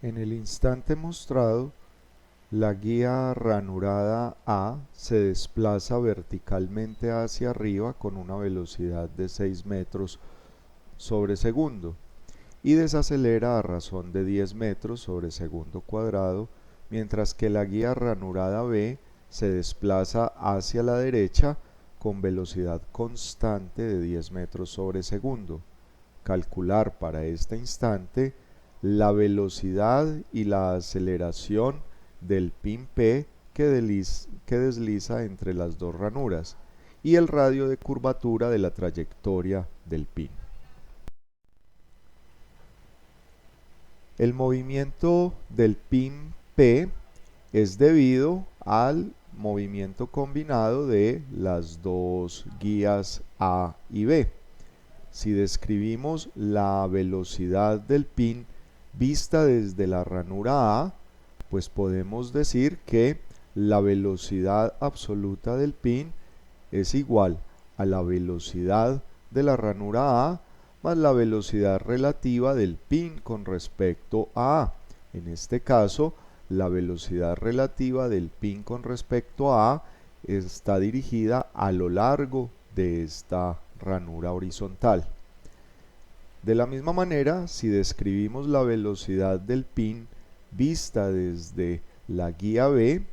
En el instante mostrado, la guía ranurada A se desplaza verticalmente hacia arriba con una velocidad de 6 metros sobre segundo y desacelera a razón de 10 metros sobre segundo cuadrado, mientras que la guía ranurada B se desplaza hacia la derecha con velocidad constante de 10 metros sobre segundo. Calcular para este instante la velocidad y la aceleración del pin P que desliza entre las dos ranuras y el radio de curvatura de la trayectoria del pin. El movimiento del pin P es debido al movimiento combinado de las dos guías A y B. Si describimos la velocidad del pin vista desde la ranura A, pues podemos decir que la velocidad absoluta del pin es igual a la velocidad de la ranura A más la velocidad relativa del pin con respecto a A. En este caso, la velocidad relativa del pin con respecto a A está dirigida a lo largo de esta ranura horizontal. De la misma manera, si describimos la velocidad del pin vista desde la guía B,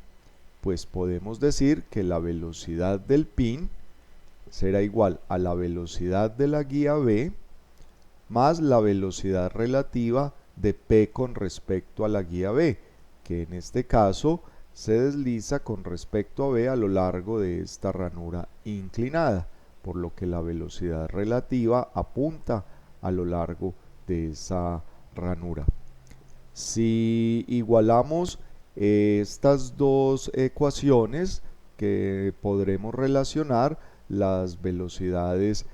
pues podemos decir que la velocidad del pin será igual a la velocidad de la guía B más la velocidad relativa de P con respecto a la guía B, que en este caso se desliza con respecto a B a lo largo de esta ranura inclinada, por lo que la velocidad relativa apunta a lo largo de esa ranura. Si igualamos estas dos ecuaciones, que podremos relacionar las velocidades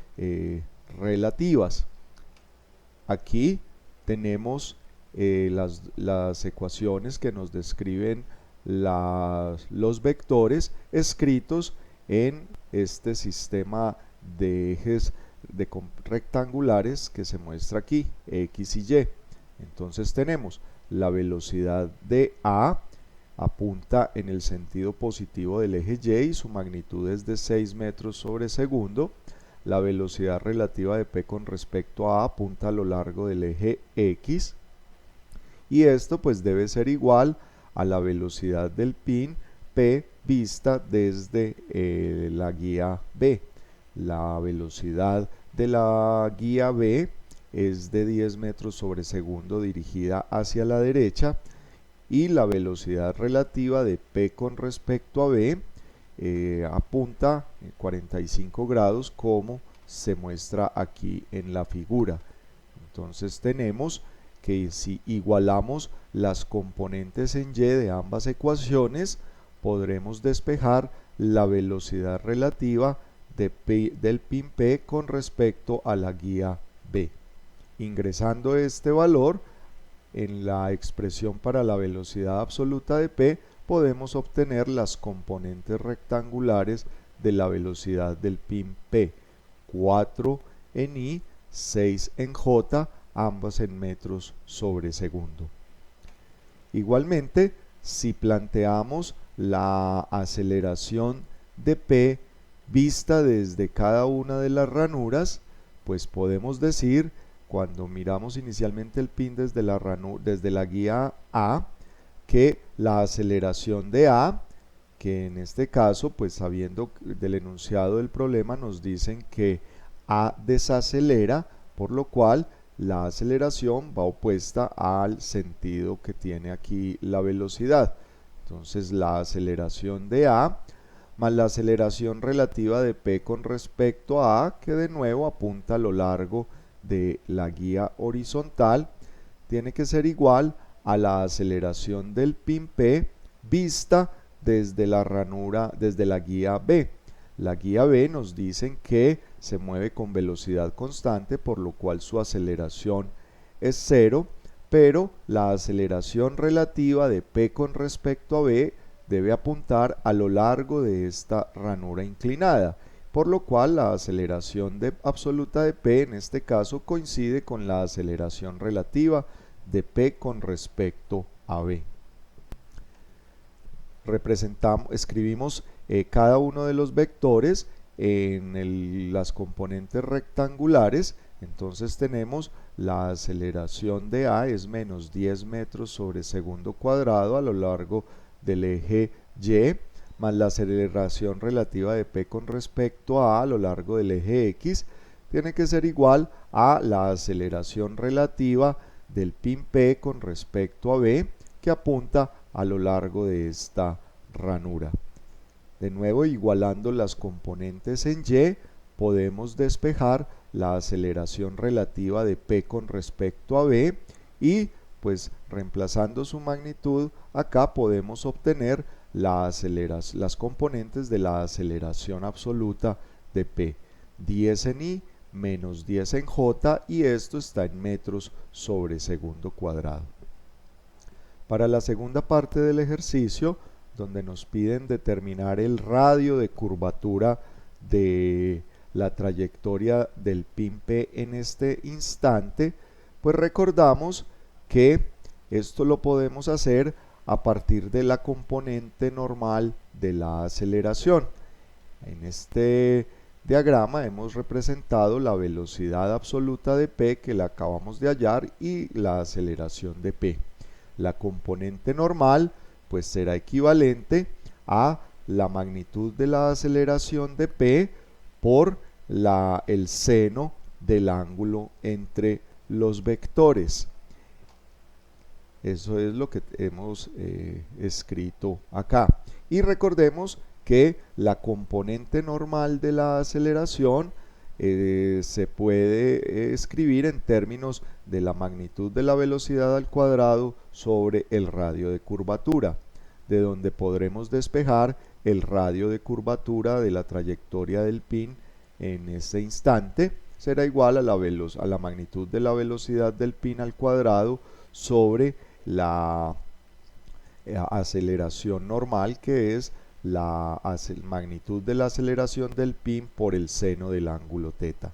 relativas. Aquí tenemos las ecuaciones que nos describen los vectores escritos en este sistema de ejes rectangulares que se muestra aquí, X y Y. Entonces tenemos la velocidad de A apunta en el sentido positivo del eje Y y su magnitud es de 6 metros sobre segundo. La velocidad relativa de P con respecto a A apunta a lo largo del eje X y esto pues debe ser igual a la velocidad del pin P vista desde la guía B. La velocidad de la guía B es de 10 metros sobre segundo dirigida hacia la derecha y la velocidad relativa de P con respecto a B apunta 45 grados como se muestra aquí en la figura. Entonces tenemos que si igualamos las componentes en Y de ambas ecuaciones, podremos despejar la velocidad relativa del pin P con respecto a la guía B. Ingresando este valor en la expresión para la velocidad absoluta de P, podemos obtener las componentes rectangulares de la velocidad del pin P, 4 en I, 6 en J, ambas en metros sobre segundo. Igualmente, si planteamos la aceleración de P vista desde cada una de las ranuras, pues podemos decir, cuando miramos inicialmente el pin desde la guía A, que la aceleración de A, que en este caso, pues sabiendo del enunciado del problema, nos dicen que A desacelera, por lo cual la aceleración va opuesta al sentido que tiene aquí la velocidad. Entonces la aceleración de A más la aceleración relativa de P con respecto a A, que de nuevo apunta a lo largo de la guía horizontal, tiene que ser igual a la aceleración del pin P vista desde la ranura, desde la guía B. La guía B nos dicen que se mueve con velocidad constante, por lo cual su aceleración es 0, pero la aceleración relativa de P con respecto a B debe apuntar a lo largo de esta ranura inclinada, por lo cual la aceleración absoluta de P en este caso coincide con la aceleración relativa de P con respecto a B. Escribimos cada uno de los vectores en las componentes rectangulares. Entonces tenemos la aceleración de A es menos 10 metros sobre segundo cuadrado a lo largo del eje Y, más la aceleración relativa de P con respecto a lo largo del eje X, tiene que ser igual a la aceleración relativa del pin P con respecto a B, que apunta a lo largo de esta ranura. De nuevo, igualando las componentes en Y, podemos despejar la aceleración relativa de P con respecto a B y, pues, reemplazando su magnitud, acá podemos obtener las componentes de la aceleración absoluta de P. 10 en I menos 10 en J, y esto está en metros sobre segundo cuadrado. Para la segunda parte del ejercicio, donde nos piden determinar el radio de curvatura de la trayectoria del pin P en este instante, pues recordamos que esto lo podemos hacer a partir de la componente normal de la aceleración. En este diagrama hemos representado la velocidad absoluta de P, que la acabamos de hallar, y la aceleración de P. La componente normal pues será equivalente a la magnitud de la aceleración de P por el seno del ángulo entre los vectores. Eso es lo que hemos escrito acá. Y recordemos que la componente normal de la aceleración se puede escribir en términos de la magnitud de la velocidad al cuadrado sobre el radio de curvatura, de donde podremos despejar el radio de curvatura de la trayectoria del pin en este instante. Será igual a la magnitud de la velocidad del pin al cuadrado sobre la aceleración normal, que es la magnitud de la aceleración del pin por el seno del ángulo θ.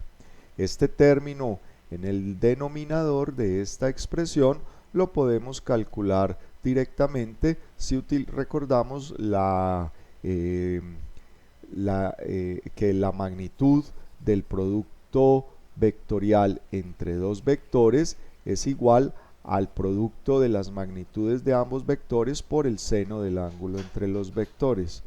Este término en el denominador de esta expresión lo podemos calcular directamente si recordamos que la magnitud del producto vectorial entre dos vectores es igual al producto de las magnitudes de ambos vectores por el seno del ángulo entre los vectores.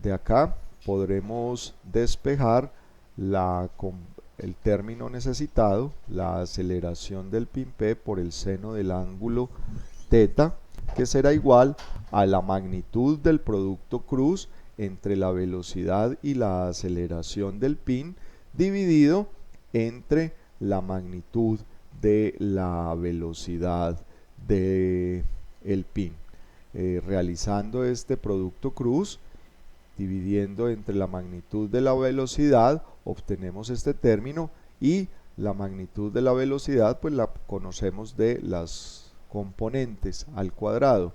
De acá podremos despejar el término necesitado, la aceleración del pin P por el seno del ángulo θ, que será igual a la magnitud del producto cruz entre la velocidad y la aceleración del pin dividido entre la magnitud de la velocidad del pin. Realizando este producto cruz, dividiendo entre la magnitud de la velocidad, obtenemos este término, y la magnitud de la velocidad pues la conocemos de las componentes al cuadrado.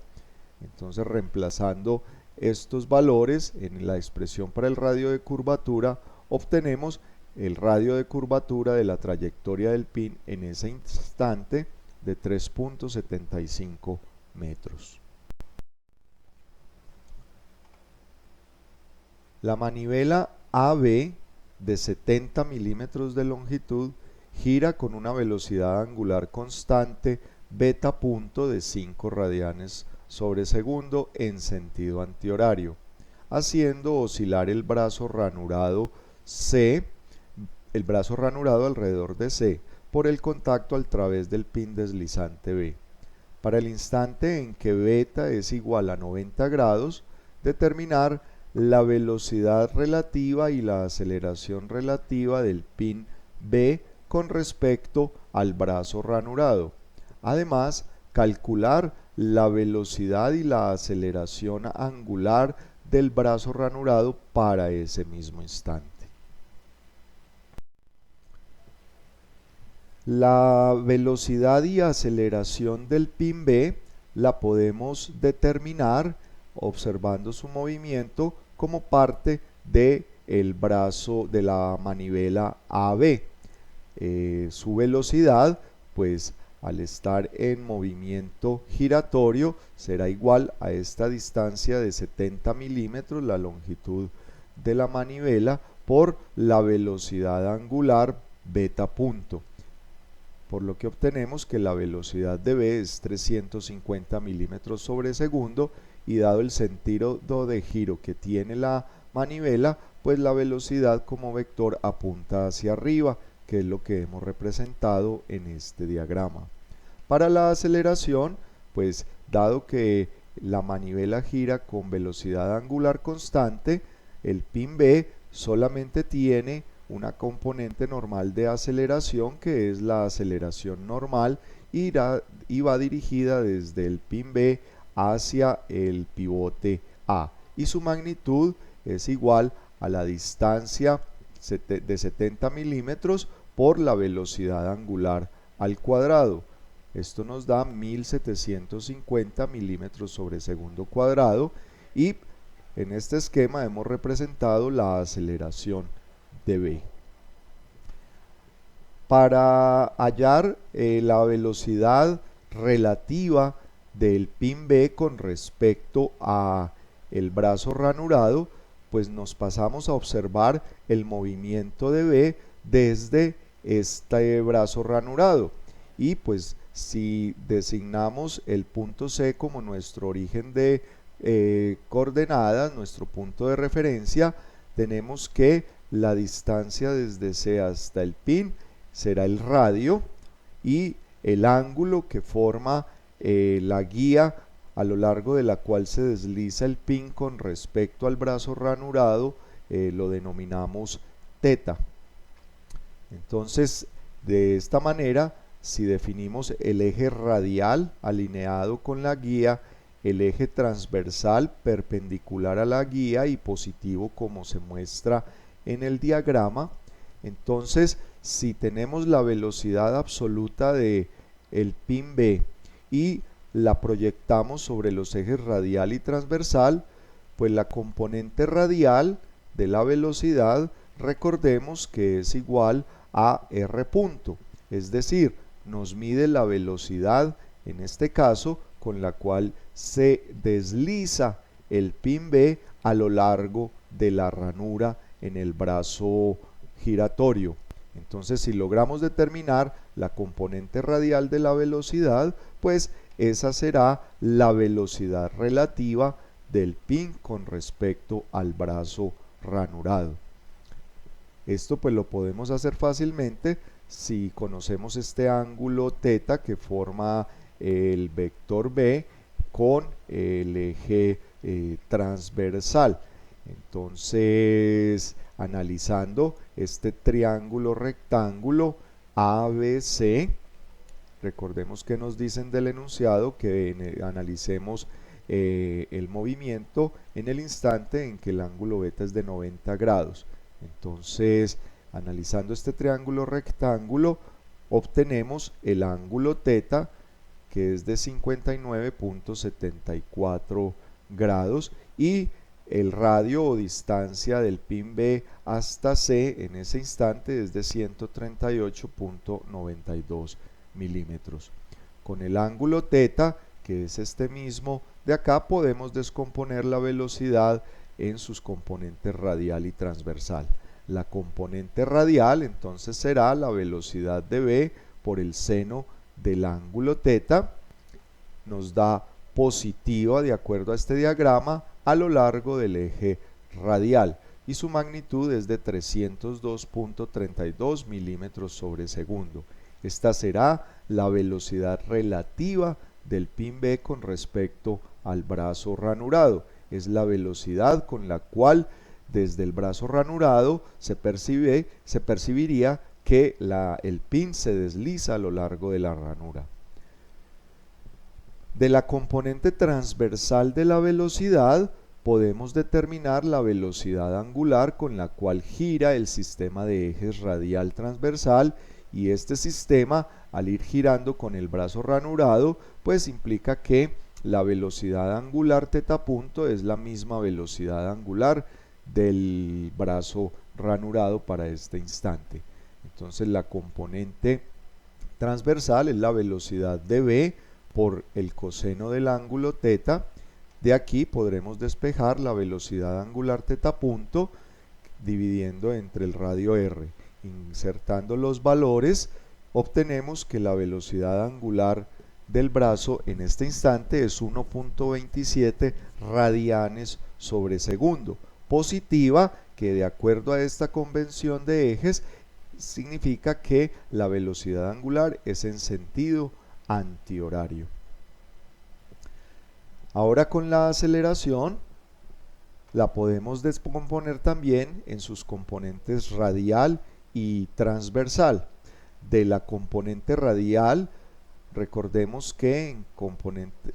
Entonces, reemplazando estos valores en la expresión para el radio de curvatura, obtenemos el radio de curvatura de la trayectoria del pin en ese instante de 3.75 metros. La manivela AB de 70 milímetros de longitud gira con una velocidad angular constante beta punto de 5 radianes sobre segundo en sentido antihorario, haciendo oscilar el brazo ranurado alrededor de C por el contacto a través del pin deslizante B. Para el instante en que beta es igual a 90 grados, determinar la velocidad relativa y la aceleración relativa del pin B con respecto al brazo ranurado. Además, calcular la velocidad y la aceleración angular del brazo ranurado para ese mismo instante. La velocidad y aceleración del pin B la podemos determinar observando su movimiento como parte del brazo de la manivela AB. Su velocidad, pues al estar en movimiento giratorio será igual a esta distancia de 70 milímetros, la longitud de la manivela, por la velocidad angular beta punto, por lo que obtenemos que la velocidad de B es 350 milímetros sobre segundo, y dado el sentido de giro que tiene la manivela, pues la velocidad como vector apunta hacia arriba, que es lo que hemos representado en este diagrama. Para la aceleración, pues dado que la manivela gira con velocidad angular constante, el pin B solamente tiene una componente normal de aceleración, que es la aceleración normal, y va dirigida desde el pin B hacia el pivote A, y su magnitud es igual a la distancia de 70 milímetros por la velocidad angular al cuadrado. Esto nos da 1750 milímetros sobre segundo cuadrado, y en este esquema hemos representado la aceleración de B. Para hallar la velocidad relativa del pin B con respecto a el brazo ranurado, pues nos pasamos a observar el movimiento de B desde este brazo ranurado, y pues si designamos el punto C como nuestro origen de coordenadas, nuestro punto de referencia, tenemos que la distancia desde C hasta el pin será el radio, y el ángulo que forma la guía a lo largo de la cual se desliza el pin con respecto al brazo ranurado lo denominamos teta. Entonces, de esta manera, si definimos el eje radial alineado con la guía, el eje transversal perpendicular a la guía y positivo como se muestra en el diagrama, entonces si tenemos la velocidad absoluta de el pin B y la proyectamos sobre los ejes radial y transversal, pues la componente radial de la velocidad, recordemos que es igual a R punto, es decir, nos mide la velocidad, en este caso, con la cual se desliza el pin B a lo largo de la ranura en el brazo giratorio. Entonces, si logramos determinar la componente radial de la velocidad, pues esa será la velocidad relativa del pin con respecto al brazo ranurado. Esto pues lo podemos hacer fácilmente si conocemos este ángulo θ que forma el vector B con el eje transversal. Entonces, analizando este triángulo rectángulo ABC, recordemos que nos dicen del enunciado que analicemos el movimiento en el instante en que el ángulo beta es de 90 grados. Entonces, analizando este triángulo rectángulo, obtenemos el ángulo θ, que es de 59.74 grados, y el radio o distancia del pin B hasta C en ese instante es de 138.92 milímetros. Con el ángulo θ, que es este mismo de acá, podemos descomponer la velocidad en sus componentes radial y transversal. La componente radial entonces será la velocidad de B por el seno del ángulo θ, nos da positiva de acuerdo a este diagrama a lo largo del eje radial, y su magnitud es de 302.32 milímetros sobre segundo. Esta será la velocidad relativa del pin B con respecto al brazo ranurado. Es la velocidad con la cual desde el brazo ranurado se percibiría que el pin se desliza a lo largo de la ranura. De la componente transversal de la velocidad podemos determinar la velocidad angular con la cual gira el sistema de ejes radial transversal, y este sistema, al ir girando con el brazo ranurado, pues implica que la velocidad angular θ punto es la misma velocidad angular del brazo ranurado para este instante. Entonces la componente transversal es la velocidad de v por el coseno del ángulo θ. De aquí podremos despejar la velocidad angular θ punto dividiendo entre el radio r. Insertando los valores, obtenemos que la velocidad angular del brazo en este instante es 1.27 radianes sobre segundo. Positiva, que de acuerdo a esta convención de ejes, significa que la velocidad angular es en sentido antihorario. Ahora con la aceleración la podemos descomponer también en sus componentes radial y transversal. De la componente radial, recordemos que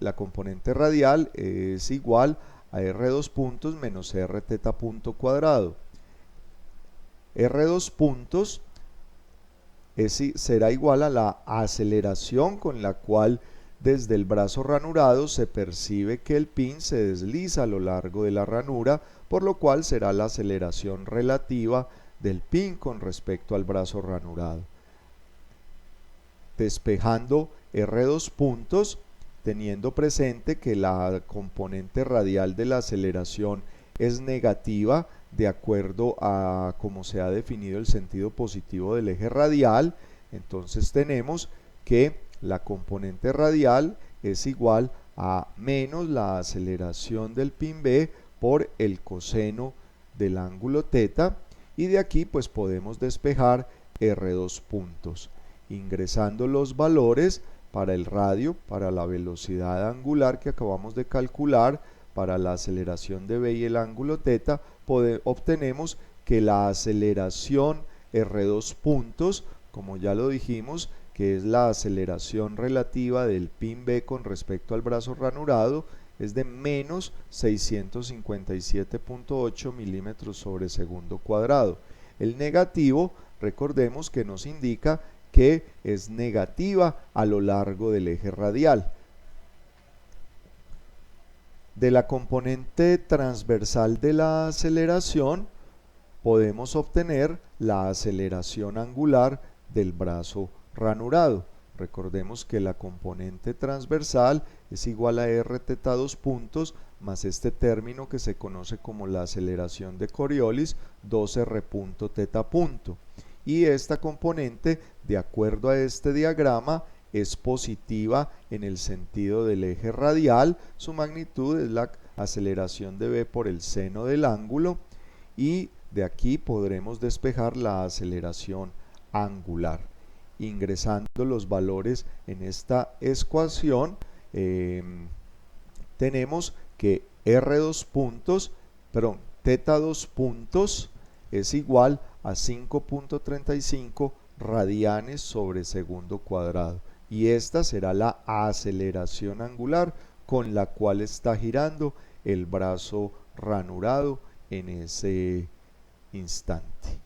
la componente radial es igual a R2 puntos menos Rθ punto cuadrado. R2 puntos será igual a la aceleración con la cual desde el brazo ranurado se percibe que el pin se desliza a lo largo de la ranura, por lo cual será la aceleración relativa del pin con respecto al brazo ranurado. Despejando R2 puntos, teniendo presente que la componente radial de la aceleración es negativa de acuerdo a cómo se ha definido el sentido positivo del eje radial, entonces tenemos que la componente radial es igual a menos la aceleración del pin B por el coseno del ángulo θ, y de aquí pues podemos despejar R2 puntos. Ingresando los valores para el radio, para la velocidad angular que acabamos de calcular, para la aceleración de B y el ángulo θ, obtenemos que la aceleración R2 puntos, como ya lo dijimos, que es la aceleración relativa del pin B con respecto al brazo ranurado, es de menos 657.8 milímetros sobre segundo cuadrado. El negativo, recordemos que nos indica que es negativa a lo largo del eje radial. De la componente transversal de la aceleración podemos obtener la aceleración angular del brazo ranurado. Recordemos que la componente transversal es igual a Rθ2 puntos más este término que se conoce como la aceleración de Coriolis, 2R punto θ punto. Y esta componente, de acuerdo a este diagrama, es positiva en el sentido del eje radial. Su magnitud es la aceleración de B por el seno del ángulo, y de aquí podremos despejar la aceleración angular. Ingresando los valores en esta ecuación, tenemos que R2 puntos, perdón, θ2 puntos es igual a 5.35 radianes sobre segundo cuadrado, y esta será la aceleración angular con la cual está girando el brazo ranurado en ese instante.